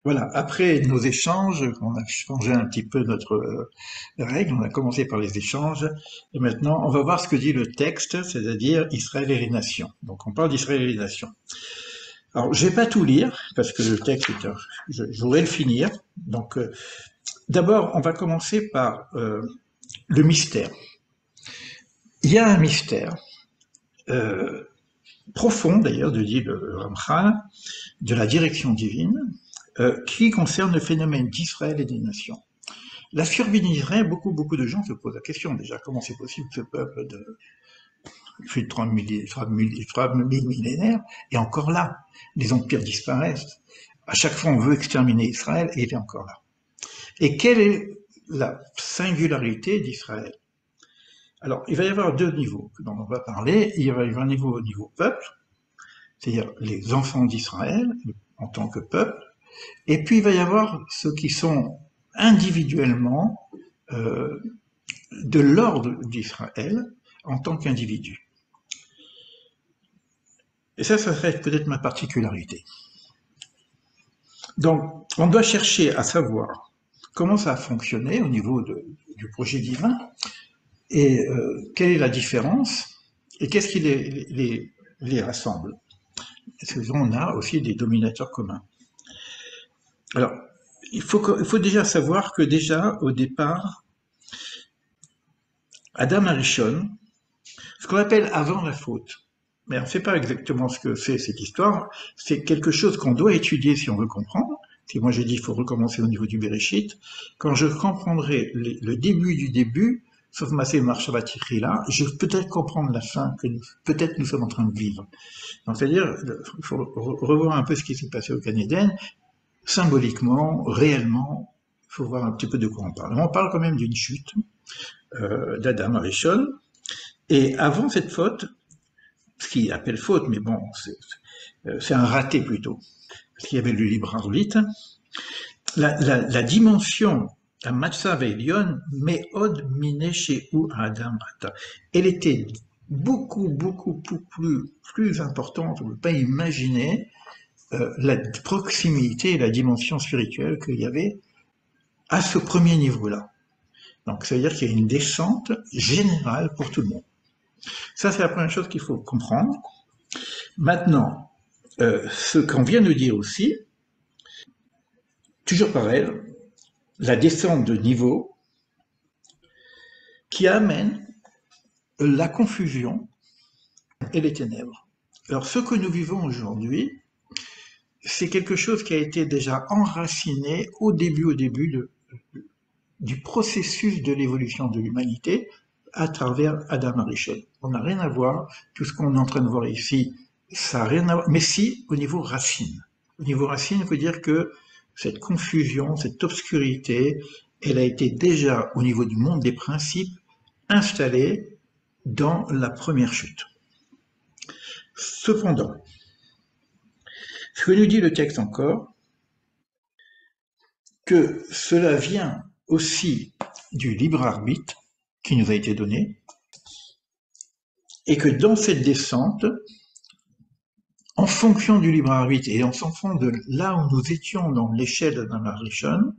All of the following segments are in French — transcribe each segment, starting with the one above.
Voilà, après nos échanges, on a changé un petit peu notre règle, on a commencé par les échanges, et maintenant on va voir ce que dit le texte, c'est-à-dire Israël et les nations. Donc on parle d'Israël et les nations. Alors je vais pas tout lire, parce que le texte, je voudrais le finir. Donc d'abord, on va commencer par le mystère. Il y a un mystère, euh, profond d'ailleurs, de dit le Ramchal, de la direction divine, qui concerne le phénomène d'Israël et des nations. La survie d'Israël, beaucoup de gens se posent la question déjà, comment c'est possible que ce peuple de plus de 3 000 millénaires est encore là. Les empires disparaissent. À chaque fois, on veut exterminer Israël et il est encore là. Et quelle est la singularité d'Israël? Alors, il va y avoir deux niveaux dont on va parler. Il va y avoir un niveau au niveau peuple, c'est-à-dire les enfants d'Israël en tant que peuple, et puis il va y avoir ceux qui sont individuellement euh, de l'ordre d'Israël en tant qu'individu. Et ça serait peut-être ma particularité. Donc, on doit chercher à savoir comment ça a fonctionné au niveau du projet divin et quelle est la différence et qu'est-ce qui les rassemble. Parce qu'on a aussi des dominateurs communs. Alors, il faut déjà savoir que déjà, au départ, Adam Arishon, ce qu'on appelle avant la faute, mais on ne sait pas exactement ce que c'est cette histoire, c'est quelque chose qu'on doit étudier si on veut comprendre. Si moi j'ai dit qu'il faut recommencer au niveau du Bereshit, quand je comprendrai le début du début, sauf Massé Marshavatiri-là, je vais peut-être comprendre la fin que peut-être nous sommes en train de vivre. Donc c'est-à-dire, il faut revoir un peu ce qui s'est passé au Canada, symboliquement, réellement, il faut voir un petit peu de quoi on parle. On parle quand même d'une chute d'Adam Arishon, et avant cette faute, ce qu'il appelle faute, mais bon, c'est un raté plutôt, parce qu'il y avait le libre arbitre, la dimension à Matzav Elion, Meod Mine Shehu Adam Ata, elle était beaucoup plus importante, on ne peut pas imaginer la proximité et la dimension spirituelle qu'il y avait à ce premier niveau-là. Donc, ça veut dire qu'il y a une descente générale pour tout le monde. Ça, c'est la première chose qu'il faut comprendre. Maintenant, ce qu'on vient de dire aussi, toujours pareil, la descente de niveau qui amène la confusion et les ténèbres. Alors, ce que nous vivons aujourd'hui, c'est quelque chose qui a été déjà enraciné au début du processus de l'évolution de l'humanité à travers Adam Arishon. On n'a rien à voir, tout ce qu'on est en train de voir ici, ça n'a rien à voir, mais si au niveau racine. Au niveau racine, il faut dire que cette confusion, cette obscurité, elle a été déjà au niveau du monde des principes installée dans la première chute. Cependant, ce que nous dit le texte encore, que cela vient aussi du libre arbitre qui nous a été donné, et que dans cette descente, en fonction du libre arbitre et en fonction de là où nous étions dans l'échelle de la Rishon,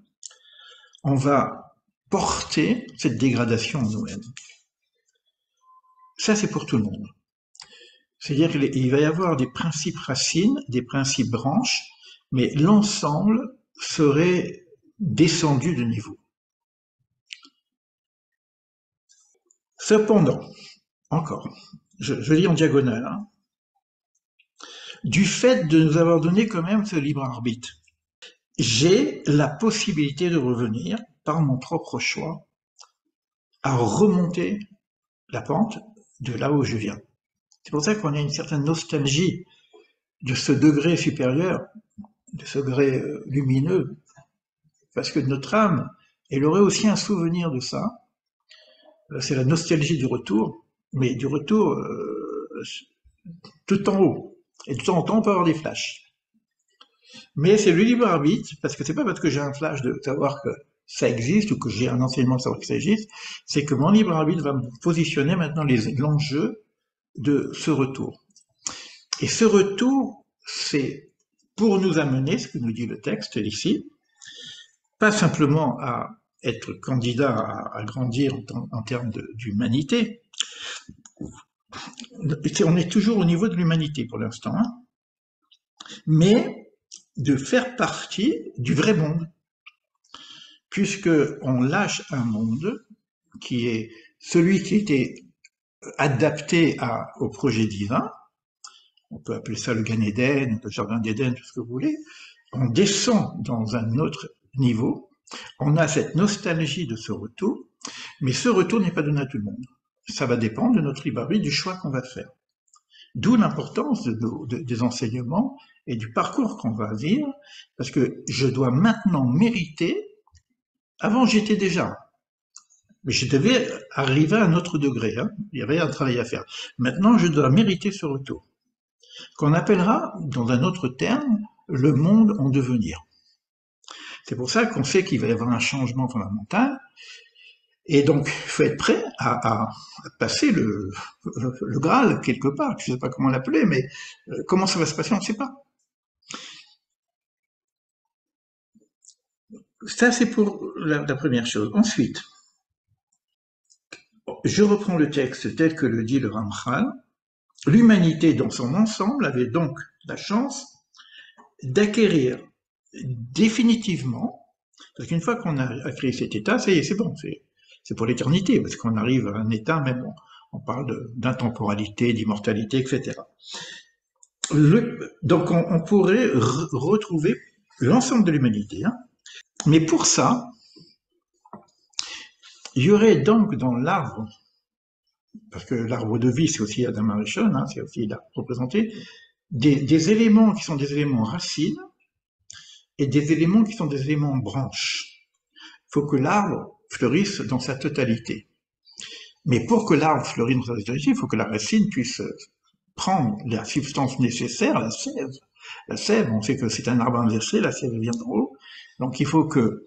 on va porter cette dégradation en nous-mêmes. Ça, c'est pour tout le monde. C'est-à-dire qu'il va y avoir des principes racines, des principes branches, mais l'ensemble serait descendu de niveau. Cependant, encore, je lis en diagonale, hein, du fait de nous avoir donné quand même ce libre arbitre, j'ai la possibilité de revenir, par mon propre choix, à remonter la pente de là où je viens. C'est pour ça qu'on a une certaine nostalgie de ce degré supérieur, de ce degré lumineux, parce que notre âme, elle aurait aussi un souvenir de ça. C'est la nostalgie du retour, mais du retour tout en haut. Et de temps en temps, on peut avoir des flashs. Mais c'est le libre arbitre, parce que c'est pas parce que j'ai un flash de savoir que ça existe ou que j'ai un enseignement de savoir que ça existe, c'est que mon libre arbitre va me positionner maintenant l'enjeu de ce retour. Et ce retour, c'est pour nous amener, ce que nous dit le texte ici, pas simplement à être candidat à grandir en termes d'humanité. On est toujours au niveau de l'humanité pour l'instant, hein, mais de faire partie du vrai monde, puisqu'on lâche un monde qui est celui qui était adapté au projet divin. On peut appeler ça le Gan Eden, le Jardin d'Éden, tout ce que vous voulez. On descend dans un autre niveau. On a cette nostalgie de ce retour, mais ce retour n'est pas donné à tout le monde. Ça va dépendre de notre libre arbitre, du choix qu'on va faire. D'où l'importance des enseignements et du parcours qu'on va vivre, parce que je dois maintenant mériter. Avant, j'étais déjà, mais je devais arriver à un autre degré. Hein. Il y avait un travail à faire. Maintenant, je dois mériter ce retour, qu'on appellera, dans un autre terme, le monde en devenir. C'est pour ça qu'on sait qu'il va y avoir un changement fondamental, et donc il faut être prêt à passer le Graal quelque part. Je ne sais pas comment l'appeler, mais comment ça va se passer, on ne sait pas. Ça, c'est pour la première chose. Ensuite, je reprends le texte tel que le dit le Ramchal. L'humanité dans son ensemble avait donc la chance d'acquérir définitivement, parce qu'une fois qu'on a créé cet état, ça y est, c'est bon, c'est pour l'éternité, parce qu'on arrive à un état, même on parle d'intemporalité, d'immortalité, etc. Donc on pourrait retrouver l'ensemble de l'humanité, hein. Mais pour ça, il y aurait donc dans l'arbre, parce que l'arbre de vie, c'est aussi Adam Arishon, hein, c'est aussi là représenté, des éléments qui sont des éléments racines et des éléments qui sont des éléments branches. Il faut que l'arbre fleurisse dans sa totalité. Mais pour que l'arbre fleurisse dans sa totalité, il faut que la racine puisse prendre la substance nécessaire, la sève. La sève, on sait que c'est un arbre inversé, la sève vient d'en haut. Donc il faut que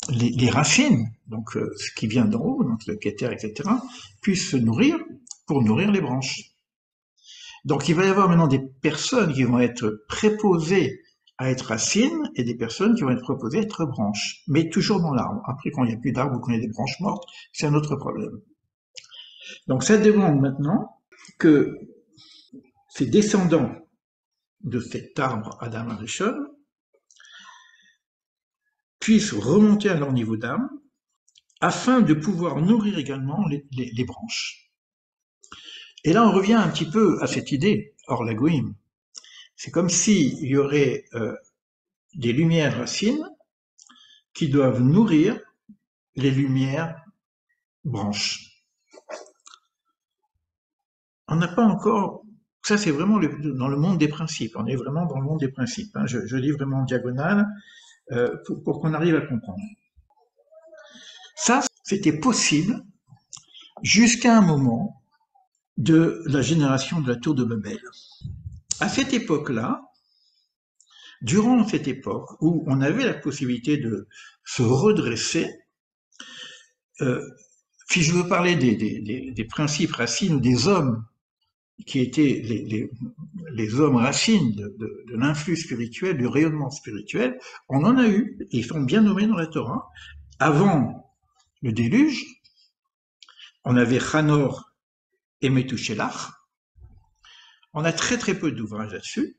les racines, donc ce qui vient d'en haut, donc le kéter, etc., puissent se nourrir pour nourrir les branches. Donc il va y avoir maintenant des personnes qui vont être préposées à être racines et des personnes qui vont être préposées à être branches, mais toujours dans l'arbre. Après, quand il n'y a plus d'arbre ou qu'on a des branches mortes, c'est un autre problème. Donc ça demande maintenant que ces descendants de cet arbre Adam Arishon puissent remonter à leur niveau d'âme afin de pouvoir nourrir également les branches. Et là, on revient un petit peu à cette idée, hors la goïm. C'est comme s'il y aurait des lumières racines qui doivent nourrir les lumières branches. On n'a pas encore... Ça, c'est vraiment dans le monde des principes. On est vraiment dans le monde des principes. Hein. Je lis vraiment en diagonale pour qu'on arrive à comprendre. Ça, c'était possible jusqu'à un moment de la génération de la tour de Babel. À cette époque-là, durant cette époque où on avait la possibilité de se redresser, si je veux parler des principes racines ou des hommes qui étaient les hommes racines de l'influx spirituel, du rayonnement spirituel, on en a eu, et ils sont bien nommés dans la Torah. Avant le déluge, on avait Hanor et Methuselah. On a très très peu d'ouvrages là-dessus.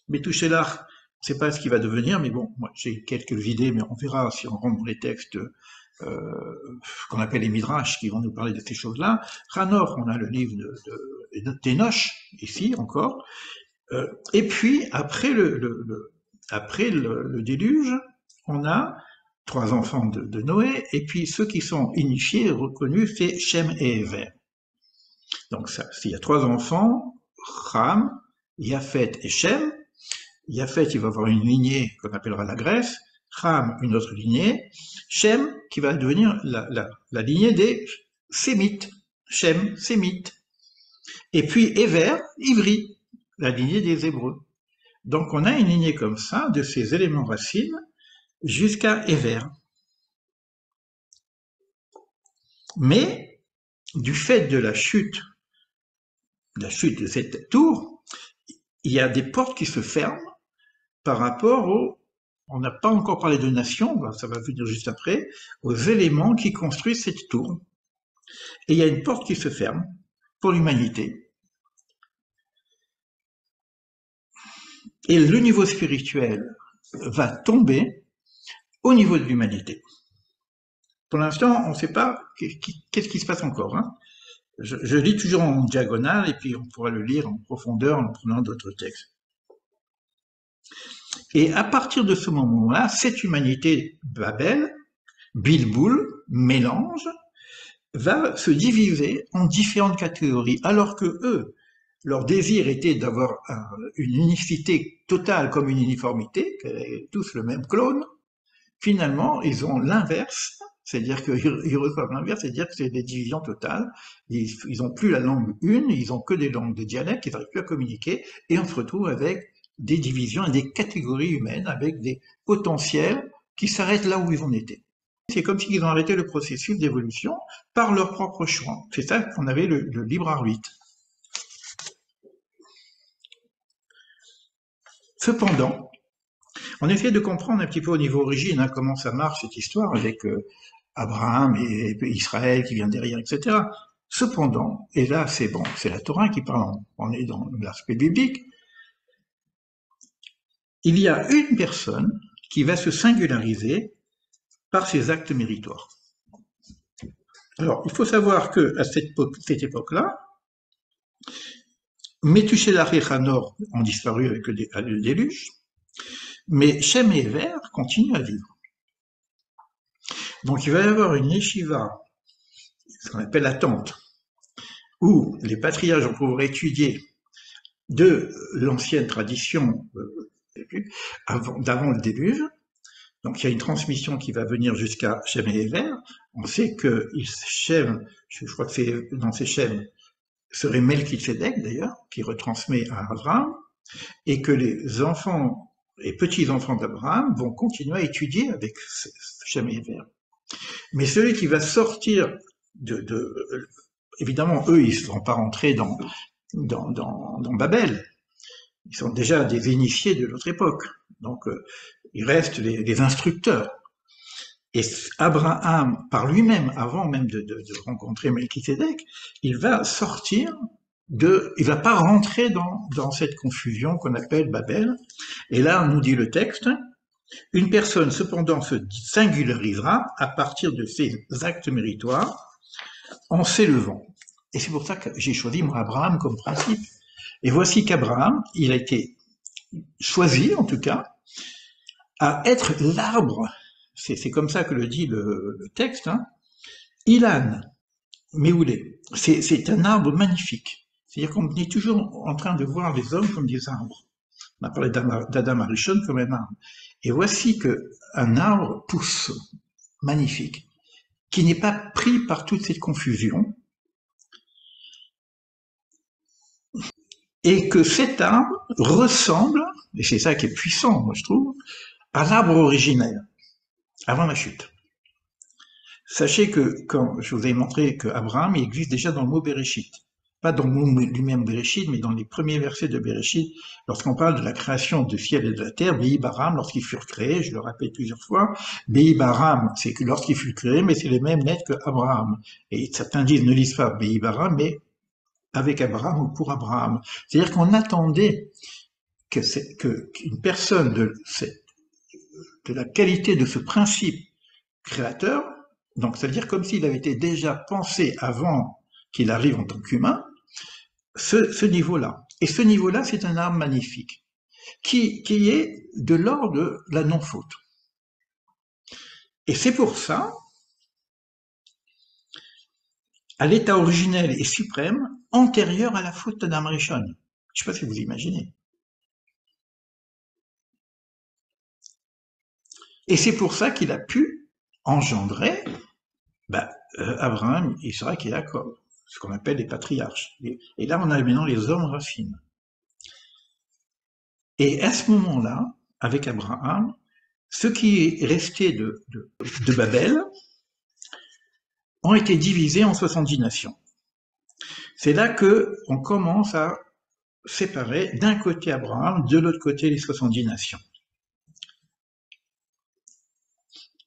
Methuselah, je ne sais pas ce qu'il va devenir, mais bon, moi j'ai quelques idées, mais on verra si on rentre dans les textes qu'on appelle les Midrash, qui vont nous parler de ces choses-là. Hanor, on a le livre d'Enoch, ici encore. Et puis, après le déluge, on a 3 enfants de Noé, et puis ceux qui sont initiés, reconnus, c'est Shem et Ever. Donc, s'il y a 3 enfants, Ham, Yafet et Shem. Yafet, il va avoir une lignée qu'on appellera la Grèce, Ham, une autre lignée, Shem, qui va devenir la lignée des Sémites, Shem, Sémites. Et puis Ever, Ivri, la lignée des Hébreux. Donc on a une lignée comme ça, de ces éléments racines, jusqu'à Ever. Mais, du fait de la chute de cette tour, il y a des portes qui se ferment, par rapport on n'a pas encore parlé de nation, ça va venir juste après, aux éléments qui construisent cette tour. Et il y a une porte qui se ferme pour l'humanité. Et le niveau spirituel va tomber au niveau de l'humanité. Pour l'instant, on ne sait pas qu'est-ce qui se passe encore. Hein. Je lis toujours en diagonale et puis on pourra le lire en profondeur en prenant d'autres textes. Et à partir de ce moment-là, cette humanité Babel, Bilboul, mélange, va se diviser en différentes catégories, alors que eux, leur désir était d'avoir une unicité totale comme une uniformité, tous le même clone. Finalement, ils ont l'inverse, c'est-à-dire qu'ils reçoivent l'inverse, c'est-à-dire que c'est des divisions totales. Ils n'ont plus la langue une, ils ont que des langues de dialectes, ils n'arrivent plus à communiquer, et on se retrouve avec des divisions et des catégories humaines, avec des potentiels qui s'arrêtent là où ils en étaient. C'est comme s'ils ont arrêté le processus d'évolution par leur propre choix. C'est ça qu'on avait le libre arbitre. Cependant, on essaie de comprendre un petit peu au niveau origine hein, comment ça marche cette histoire avec Abraham et Israël qui vient derrière, etc. Cependant, et là c'est bon, c'est la Torah qui parle, on est dans l'aspect biblique, il y a une personne qui va se singulariser par ses actes méritoires. Alors, il faut savoir que à cette époque-là, Métusélah et Hanor ont disparu avec le déluge, mais Shem et Ever continuent à vivre. Donc il va y avoir une yeshiva, ce qu'on appelle la tente, où les patriarches vont pouvoir étudier de l'ancienne tradition d'avant le déluge. Donc il y a une transmission qui va venir jusqu'à Shem et Ever. On sait que Shem, je crois que c'est dans ces Shem, serait Melchisedec d'ailleurs, qui retransmet à Abraham, et que les enfants et petits-enfants d'Abraham vont continuer à étudier avec Shem et Ever. Mais celui qui va sortir évidemment, eux, ils ne sont pas rentrés dans Babel. Ils sont déjà des initiés de l'autre époque. Donc, ils restent les instructeurs. Et Abraham, par lui-même, avant même de rencontrer Melchisedec, il va sortir il va pas rentrer dans cette confusion qu'on appelle Babel. Et là, on nous dit le texte, une personne cependant se singularisera à partir de ses actes méritoires en s'élevant. Et c'est pour ça que j'ai choisi moi Abraham comme principe. Et voici qu'Abraham, il a été choisi en tout cas à être l'arbre. C'est comme ça que le dit le texte. Hein. Ilan, Méoulé, c'est un arbre magnifique. C'est-à-dire qu'on est toujours en train de voir les hommes comme des arbres. On a parlé d'Adam Arishon comme un arbre. Et voici qu'un arbre pousse, magnifique, qui n'est pas pris par toute cette confusion, et que cet arbre ressemble, et c'est ça qui est puissant, moi je trouve, à l'arbre originel, avant la chute. Sachez que, quand je vous ai montré qu'Abraham, il existe déjà dans le mot Bereshit. Pas dans le mot lui-même Bereshit, mais dans les premiers versets de Bereshit, lorsqu'on parle de la création du ciel et de la terre, Behi Baram, lorsqu'ils furent créés, je le rappelle plusieurs fois, Behi Baram, c'est que lorsqu'ils furent créés, mais c'est les mêmes lettres que Abraham. Et certains ne lisent pas Behi Baram, mais avec Abraham ou pour Abraham. C'est-à-dire qu'on attendait qu'une personne de la qualité de ce principe créateur, donc c'est-à-dire comme s'il avait été déjà pensé avant qu'il arrive en tant qu'humain, ce niveau-là. Et ce niveau-là, c'est un arbre magnifique, qui est de l'ordre de la non-faute. Et c'est pour ça, à l'état originel et suprême, antérieur à la faute d'Adam Rishon. Je ne sais pas si vous imaginez. Et c'est pour ça qu'il a pu engendrer Abraham, Isaac et Jacob, ce qu'on appelle les patriarches. Et là, on a maintenant les hommes racines. Et à ce moment-là, avec Abraham, ce qui est resté de Babel ont été divisés en 70 nations. C'est là que on commence à séparer d'un côté Abraham, de l'autre côté les 70 nations.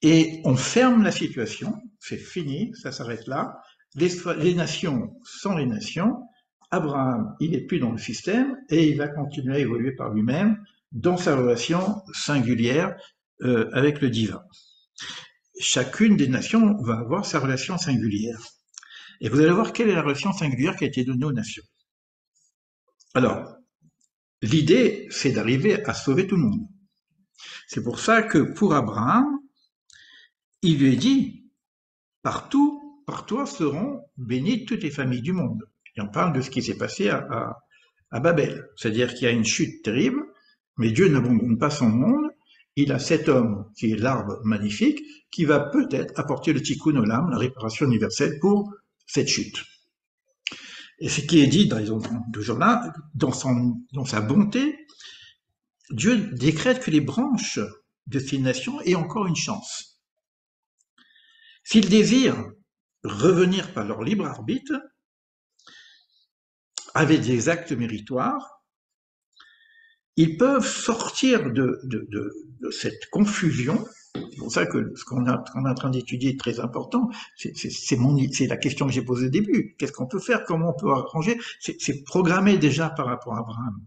et on ferme la situation, c'est fini, ça s'arrête là. Les nations sont les nations. Abraham, il n'est plus dans le système et il va continuer à évoluer par lui-même dans sa relation singulière avec le divin. Chacune des nations va avoir sa relation singulière. Et vous allez voir quelle est la relation singulière qui a été donnée aux nations. Alors, l'idée, c'est d'arriver à sauver tout le monde. C'est pour ça que pour Abraham, il lui est dit, partout, par toi seront bénies toutes les familles du monde. Et on parle de ce qui s'est passé à Babel. C'est-à-dire qu'il y a une chute terrible, mais Dieu n'abandonne pas son monde. Il a cet homme, qui est l'arbre magnifique, qui va peut-être apporter le tikkun olam, la réparation universelle pour cette chute. Et ce qui est dit toujours là, dans sa bonté, Dieu décrète que les branches de ces nations aient encore une chance. S'ils désirent revenir par leur libre arbitre, avec des actes méritoires, ils peuvent sortir de cette confusion. C'est pour ça que ce qu'on est en train d'étudier est très important. C'est la question que j'ai posée au début. Qu'est-ce qu'on peut faire? Comment on peut arranger? C'est programmé déjà par rapport à Abraham.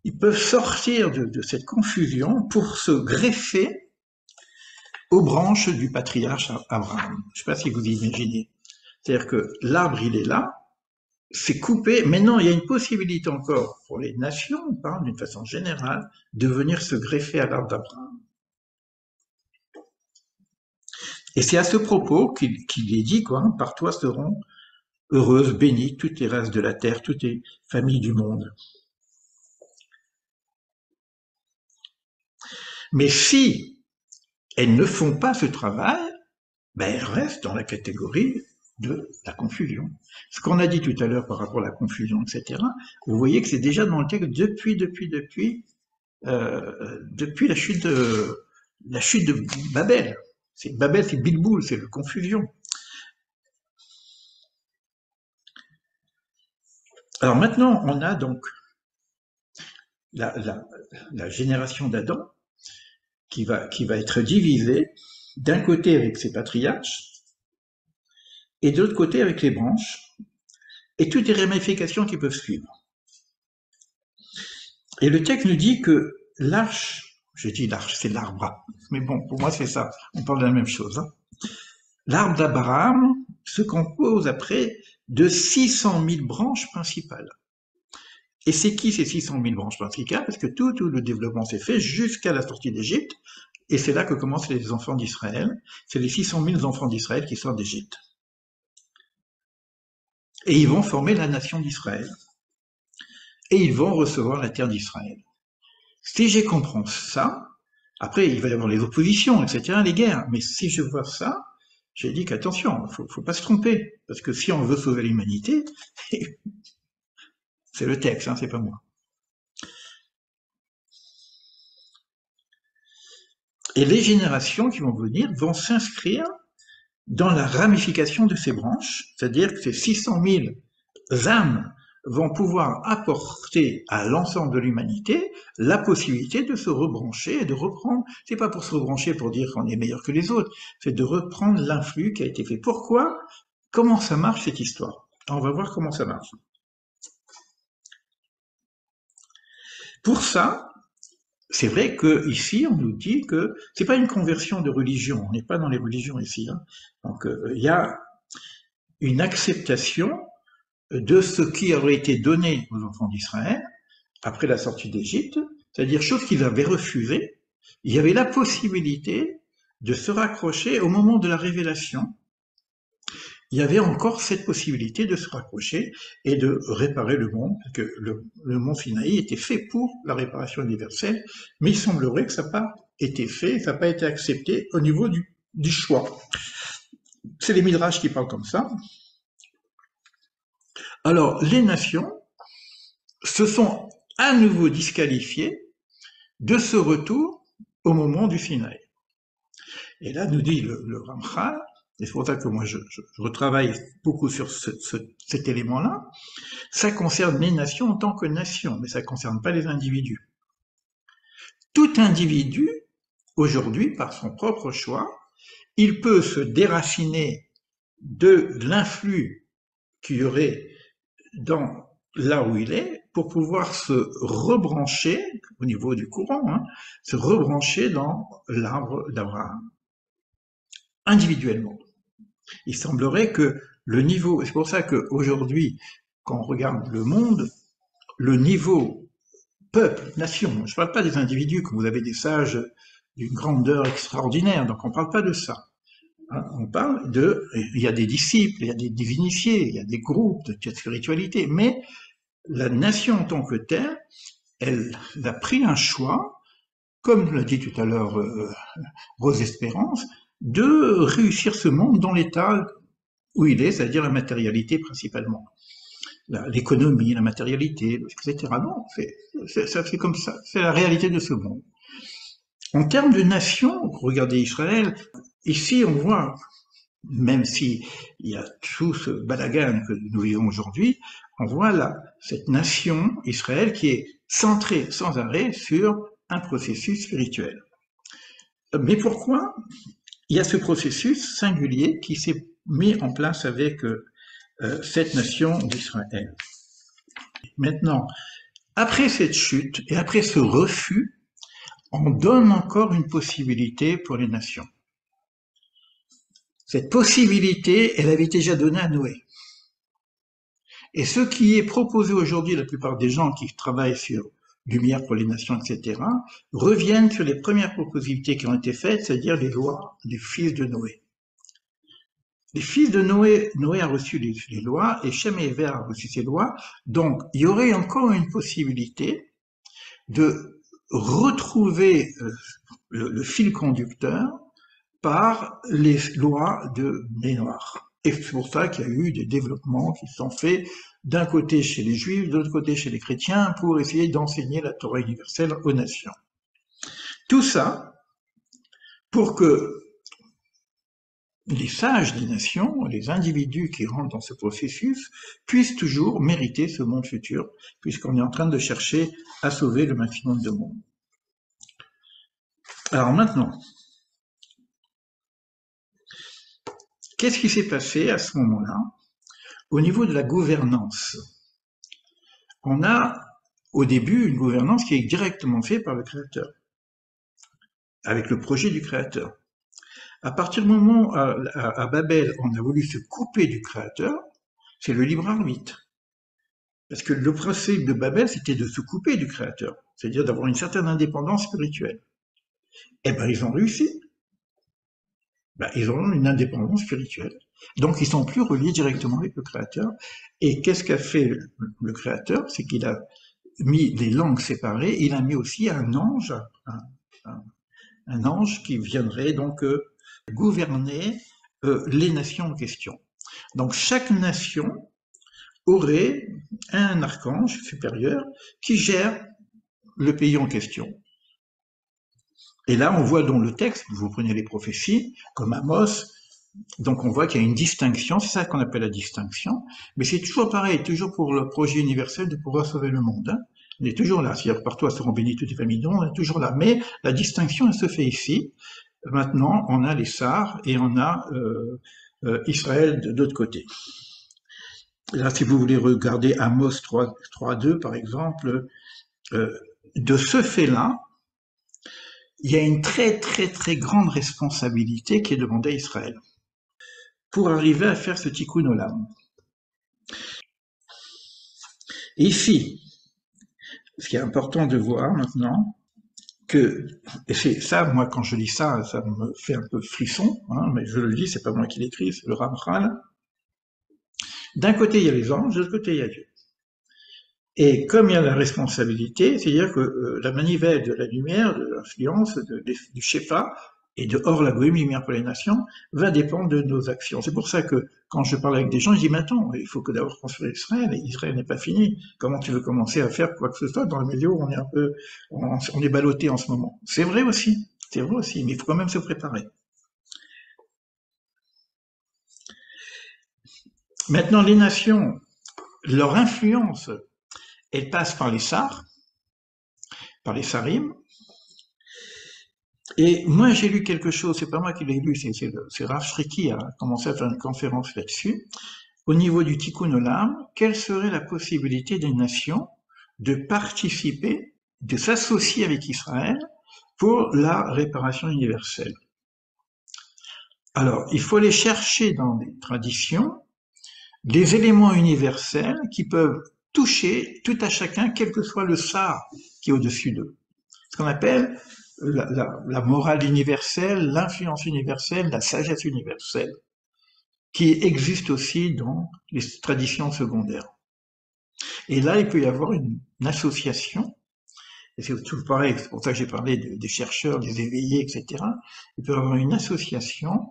Ils peuvent sortir de cette confusion pour se greffer aux branches du patriarche Abraham. Je ne sais pas si vous imaginez. C'est-à-dire que l'arbre, il est là, c'est coupé. Maintenant, il y a une possibilité encore pour les nations, on parle d'une façon générale, de venir se greffer à l'arbre d'Abraham. Et c'est à ce propos qu'il est dit, quoi, par toi seront heureuses, bénies, toutes les races de la terre, toutes les familles du monde. Mais si elles ne font pas ce travail, ben elles restent dans la catégorie de la confusion. Ce qu'on a dit tout à l'heure par rapport à la confusion, etc., vous voyez que c'est déjà dans le texte depuis la chute de Babel. Babel, c'est Bilboul, c'est la confusion. Alors maintenant, on a donc la génération d'Adam qui va être divisée d'un côté avec ses patriarches et de l'autre côté avec les branches et toutes les ramifications qui peuvent suivre. Et le texte nous dit que l'arche, j'ai dit l'arche, c'est l'arbre, mais bon, pour moi c'est ça, on parle de la même chose. Hein. L'arbre d'Abraham se compose après de 600 000 branches principales. Et c'est qui ces 600 000 branches principales? Parce que tout le développement s'est fait jusqu'à la sortie d'Égypte, et c'est là que commencent les enfants d'Israël. C'est les 600 000 enfants d'Israël qui sortent d'Égypte. Et ils vont former la nation d'Israël. Et ils vont recevoir la terre d'Israël. Si je comprends ça, après il va y avoir les oppositions, etc., les guerres, mais si je vois ça, j'ai dit qu'attention, faut pas se tromper, parce que si on veut sauver l'humanité, c'est le texte, hein, c'est pas moi. Et les générations qui vont venir vont s'inscrire dans la ramification de ces branches, c'est-à-dire que ces 600 000 âmes vont pouvoir apporter à l'ensemble de l'humanité la possibilité de se rebrancher et de reprendre, c'est pas pour se rebrancher pour dire qu'on est meilleur que les autres, c'est de reprendre l'influx qui a été fait. Pourquoi? Comment ça marche cette histoire? On va voir comment ça marche. Pour ça, c'est vrai que ici on nous dit que c'est pas une conversion de religion, on n'est pas dans les religions ici. Hein. Donc il y a une acceptation de ce qui aurait été donné aux enfants d'Israël après la sortie d'Égypte, c'est-à-dire chose qu'ils avaient refusée. Il y avait la possibilité de se raccrocher au moment de la révélation. Il y avait encore cette possibilité de se raccrocher et de réparer le monde, parce que le mont Sinaï était fait pour la réparation universelle, mais il semblerait que ça n'a pas été fait, ça n'a pas été accepté au niveau du choix. C'est les Midrash qui parlent comme ça. Alors, les nations se sont à nouveau disqualifiées de ce retour au moment du Sinaï. Et là, nous dit le Ramchal, et c'est pour ça que moi je retravaille beaucoup sur cet élément-là, ça concerne les nations en tant que nation, mais ça ne concerne pas les individus. Tout individu aujourd'hui, par son propre choix, il peut se déraciner de l'influx qu'il y aurait dans là où il est pour pouvoir se rebrancher au niveau du courant, hein, se rebrancher dans l'arbre d'Abraham individuellement. Il semblerait que le niveau, c'est pour ça qu'aujourd'hui, quand on regarde le monde, le niveau peuple, nation, je ne parle pas des individus, comme vous avez des sages d'une grandeur extraordinaire, donc on ne parle pas de ça. On parle de, il y a des disciples, il y a des diviniciés, il y a des groupes de spiritualité, mais la nation en tant que telle, elle a pris un choix, comme l'a dit tout à l'heure Rose Espérance, de réussir ce monde dans l'état où il est, c'est-à-dire la matérialité principalement. L'économie, la matérialité, etc. Non, c'est comme ça, c'est la réalité de ce monde. En termes de nation, regardez Israël, ici on voit, même s'il y a tout ce balagan que nous vivons aujourd'hui, on voit là cette nation, Israël, qui est centrée sans arrêt sur un processus spirituel. Mais pourquoi il y a ce processus singulier qui s'est mis en place avec cette nation d'Israël? Maintenant, après cette chute et après ce refus, on donne encore une possibilité pour les nations. Cette possibilité, elle avait déjà donnée à Noé. Et ce qui est proposé aujourd'hui, la plupart des gens qui travaillent sur Lumière pour les nations, etc., reviennent sur les premières propositions qui ont été faites, c'est-à-dire les lois des fils de Noé. Les fils de Noé, Noé a reçu les lois et Shem et Héber a reçu ces lois. Donc, il y aurait encore une possibilité de retrouver le fil conducteur par les lois des Noirs. Et c'est pour ça qu'il y a eu des développements qui sont faits d'un côté chez les Juifs, de l'autre côté chez les chrétiens, pour essayer d'enseigner la Torah universelle aux nations. Tout ça pour que les sages des nations, les individus qui rentrent dans ce processus, puissent toujours mériter ce monde futur, puisqu'on est en train de chercher à sauver le maximum de monde. Alors maintenant, qu'est-ce qui s'est passé à ce moment-là au niveau de la gouvernance? On a au début une gouvernance qui est directement faite par le Créateur, avec le projet du Créateur. À partir du moment où à Babel, on a voulu se couper du Créateur, c'est le libre arbitre. Parce que le principe de Babel, c'était de se couper du Créateur, c'est-à-dire d'avoir une certaine indépendance spirituelle. Eh bien, ils ont réussi. Ben, ils ont une indépendance spirituelle. Donc, ils sont plus reliés directement avec le Créateur. Et qu'est-ce qu'a fait le Créateur? C'est qu'il a mis les langues séparées, il a mis aussi un ange, un ange qui viendrait donc gouverner les nations en question. Donc, chaque nation aurait un archange supérieur qui gère le pays en question. Et là, on voit dans le texte, vous prenez les prophéties, comme Amos, donc on voit qu'il y a une distinction, c'est ça qu'on appelle la distinction, mais c'est toujours pareil, toujours pour le projet universel de pouvoir sauver le monde. Hein. On est toujours là, c'est-à-dire par toi seront bénies toutes les familles du monde, on est toujours là. Mais la distinction, elle se fait ici. Maintenant, on a les Sars et on a Israël de l'autre côté. Là, si vous voulez regarder Amos 3.2, par exemple, de ce fait-là, il y a une très très très grande responsabilité qui est demandée à Israël pour arriver à faire ce tikkun olam. Et ici, ce qui est important de voir maintenant, que, et c'est ça, moi quand je lis ça, ça me fait un peu frisson, hein, mais je le dis, c'est pas moi qui l'écris, c'est le Ramchal. D'un côté il y a les anges, de l'autre côté il y a Dieu. Et comme il y a la responsabilité, c'est-à-dire que la manivelle de la lumière, de l'influence, du Shefa, et de hors la goïm, lumière pour les nations, va dépendre de nos actions. C'est pour ça que quand je parle avec des gens, je dis, mais attends, il faut que d'abord construire Israël, et Israël n'est pas fini. Comment tu veux commencer à faire quoi que ce soit dans la mesure où on est un peu, on est ballotté en ce moment. C'est vrai aussi, mais il faut quand même se préparer. Maintenant, les nations, leur influence, elle passe par les Sars, par les Sarim, Et moi, j'ai lu quelque chose, c'est pas moi qui l'ai lu, c'est Rav Shriki a commencé à faire une conférence là-dessus. Au niveau du Tikkun Olam, quelle serait la possibilité des nations de participer, de s'associer avec Israël pour la réparation universelle? Alors, il faut aller chercher dans les traditions des éléments universels qui peuvent toucher tout à chacun, quel que soit le sar qui est au-dessus d'eux. Ce qu'on appelle la morale universelle, l'influence universelle, la sagesse universelle, qui existe aussi dans les traditions secondaires. Et là, il peut y avoir une association, et c'est tout pareil, c'est pour ça que j'ai parlé des chercheurs, des éveillés, etc. Il peut y avoir une association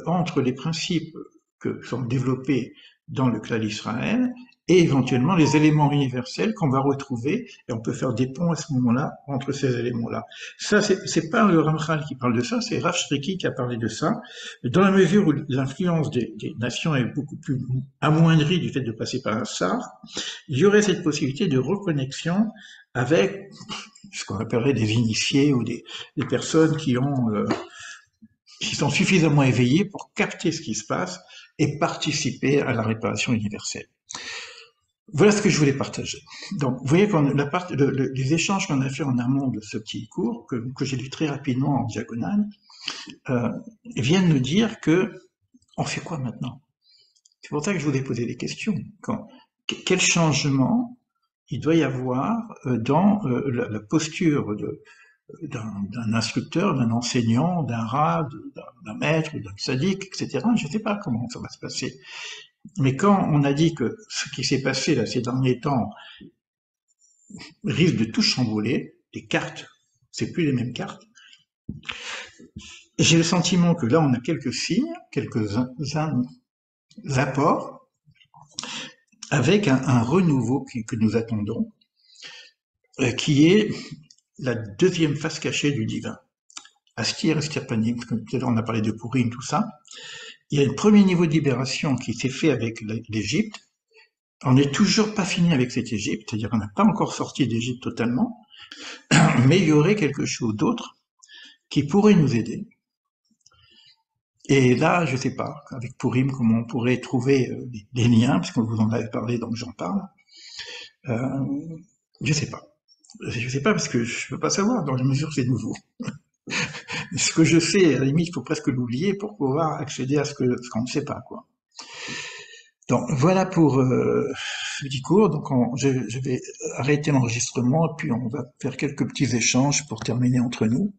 entre les principes que sont développés dans le clan d'Israël et éventuellement les éléments universels qu'on va retrouver, et on peut faire des ponts à ce moment-là entre ces éléments-là. Ça, c'est pas le Ramchal qui parle de ça, c'est Rav Shriki qui a parlé de ça, dans la mesure où l'influence des nations est beaucoup plus amoindrie du fait de passer par un sar, il y aurait cette possibilité de reconnexion avec ce qu'on appellerait des initiés ou des personnes qui sont suffisamment éveillées pour capter ce qui se passe et participer à la réparation universelle. Voilà ce que je voulais partager. Donc, vous voyez les échanges qu'on a fait en amont de ce petit cours, que j'ai lu très rapidement en diagonale, viennent nous dire que on fait quoi maintenant? C'est pour ça que je voulais poser des questions. Quel changement il doit y avoir dans la posture d'un instructeur, d'un enseignant, d'un rat, d'un maître, d'un sadique, etc. Je ne sais pas comment ça va se passer. Mais quand on a dit que ce qui s'est passé là ces derniers temps risque de tout chambouler, les cartes, c'est plus les mêmes cartes, j'ai le sentiment que là on a quelques signes, quelques apports, avec un renouveau que nous attendons, qui est la deuxième face cachée du divin. Astir, Estirpanim, tout à l'heure on a parlé de Purim, tout ça. Il y a un premier niveau de libération qui s'est fait avec l'Égypte. On n'est toujours pas fini avec cette Égypte, c'est-à-dire qu'on n'a pas encore sorti d'Égypte totalement, mais il y aurait quelque chose d'autre qui pourrait nous aider. Et là, je ne sais pas, avec Purim, comment on pourrait trouver des liens, puisque vous en avez parlé, donc j'en parle. Je ne sais pas. Je ne sais pas parce que je ne peux pas savoir, dans la mesure où c'est nouveau. Ce que je sais, à la limite, il faut presque l'oublier pour pouvoir accéder à ce qu'on ne sait pas, quoi. Donc voilà pour ce petit cours. Donc je vais arrêter l'enregistrement et puis on va faire quelques petits échanges pour terminer entre nous.